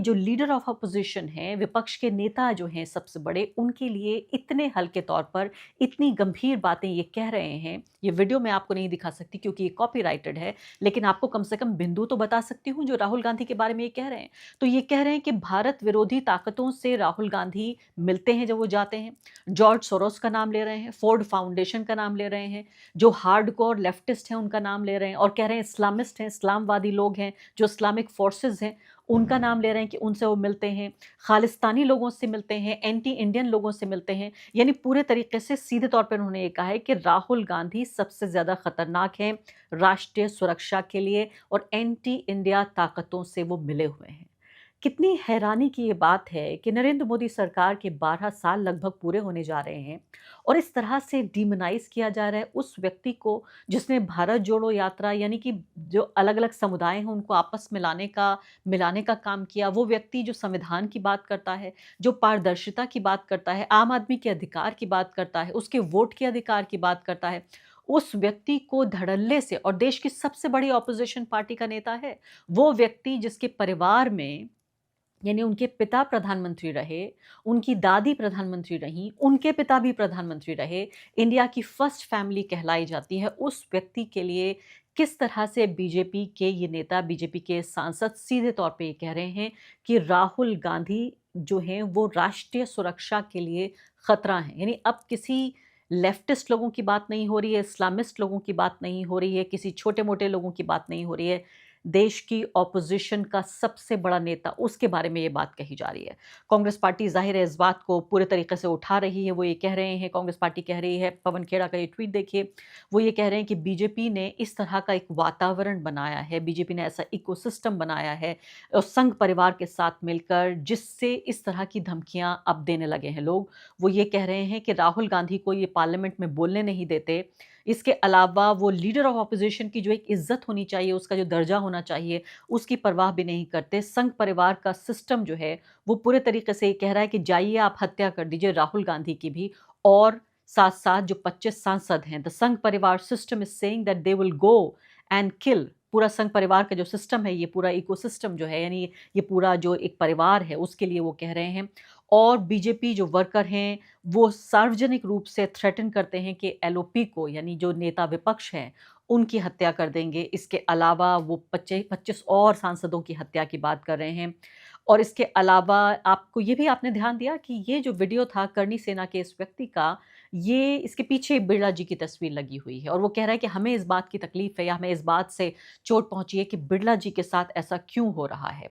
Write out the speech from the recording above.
जो leader of opposition हैं, विपक्ष के नेता जो हैं सबसे बड़े, उनके लिए इतने हल्के तौर पर इतनी गंभीर बातें ये कह रहे हैं। ये वीडियो मैं आपको नहीं दिखा सकती क्योंकि ये कॉपीराइटेड है, लेकिन आपको कम से कम बिंदु तो बता सकती हूँ जो राहुल गांधी के बारे में ये कह रहे हैं। तो ये कह रहे हैं कि भारत विरोधी ताकतों से राहुल गांधी मिलते हैं जब वो जाते हैं। जॉर्ज सोरोस का नाम ले रहे हैं, फोर्ड फाउंडेशन का नाम ले रहे हैं, जो हार्डकोर लेफ्टिस्ट हैं उनका नाम ले रहे हैं और कह रहे हैं इस्लामिस्ट हैं, इस्लामवादी लोग हैं, जो इस्लामिक फोर्सेस हैं उनका नाम ले रहे हैं कि उनसे वो मिलते हैं, खालिस्तानी लोगों से मिलते हैं, एंटी इंडियन लोगों से मिलते हैं। यानी पूरे तरीके से सीधे तौर पर उन्होंने ये कहा है कि राहुल गांधी सबसे ज़्यादा खतरनाक हैं राष्ट्रीय सुरक्षा के लिए और एंटी इंडिया ताकतों से वो मिले हुए हैं। कितनी हैरानी की ये बात है कि नरेंद्र मोदी सरकार के 12 साल लगभग पूरे होने जा रहे हैं और इस तरह से डिमोनाइज़ किया जा रहा है उस व्यक्ति को जिसने भारत जोड़ो यात्रा यानी कि जो अलग-अलग समुदाय हैं उनको आपस में मिलाने का काम किया। वो व्यक्ति जो संविधान की बात करता है, जो पारदर्शिता की बात करता है, आम आदमी के अधिकार की बात करता है, उसके वोट के अधिकार की बात करता है, उस व्यक्ति को धड़ल्ले से और देश की सबसे बड़ी ऑपोज़िशन पार्टी का नेता है। वो व्यक्ति जिसके परिवार में यानी उनके पिता प्रधानमंत्री रहे, उनकी दादी प्रधानमंत्री रहीं, उनके पिता भी प्रधानमंत्री रहे, इंडिया की फर्स्ट फैमिली कहलाई जाती है, उस व्यक्ति के लिए किस तरह से बीजेपी के ये नेता, बीजेपी के सांसद सीधे तौर पे ये कह रहे हैं कि राहुल गांधी जो हैं वो राष्ट्रीय सुरक्षा के लिए खतरा हैं। यानी अब किसी लेफ्टिस्ट लोगों की बात नहीं हो रही है, इस्लामिस्ट लोगों की बात नहीं हो रही है, किसी छोटे-मोटे लोगों की बात नहीं हो रही है। देश की ऑपोजिशन का सबसे बड़ा नेता, उसके बारे में ये बात कही जा रही है। कांग्रेस पार्टी ज़ाहिर है इस बात को पूरे तरीके से उठा रही है, वो ये कह रहे हैं कांग्रेस पार्टी कह रही है, पवन खेड़ा का ये ट्वीट देखिए, वो ये कह रहे हैं कि बीजेपी ने इस तरह का एक वातावरण बनाया है, बीजेपी ने ऐसा इकोसिस्टम बनाया है संघ परिवार के साथ मिलकर जिससे इस तरह की धमकियाँ अब देने लगे हैं लोग। वो ये कह रहे हैं कि राहुल गांधी को ये पार्लियामेंट में बोलने नहीं देते। इसके अलावा वो लीडर ऑफ ऑपोजिशन की जो एक इज़्ज़त होनी चाहिए, उसका जो दर्जा होना चाहिए, उसकी परवाह भी नहीं करते। संघ परिवार का सिस्टम जो है, वो पूरे तरीके से ये कह रहा है कि जाइए आप हत्या कर दीजिए राहुल गांधी की भी और साथ-साथ जो 25 सांसद हैं, द संघ परिवार system is saying that they will go and kill पूरा संघ परिवार का जो सिस्टम है, ये पूरा इकोसिस्टम जो है, यानी ये पूरा जो एक परिवार है, उसके लिए वो कह रहे हैं। और बीजेपी जो वर्कर हैं, वो सार्वजनिक रूप से थ्रेटन करते हैं कि एलओपी को यानी जो नेता विपक्ष हैं, उनकी हत्या कर देंगे। इसके अलावा वो 25 और सांसदों की हत्या की बात कर रहे हैं। और इसके अलावा आपको ये भी आपने ध्यान दिया कि ये जो वीडियो था करणी सेना के इस व्यक्ति का, ये इसके पीछे बिरला जी की तस्वीर लगी हुई है और वो कह रहा है कि हमें इस बात की तकलीफ़ है या हमें इस बात से चोट पहुँची है कि बिरला जी के साथ ऐसा क्यों हो रहा है।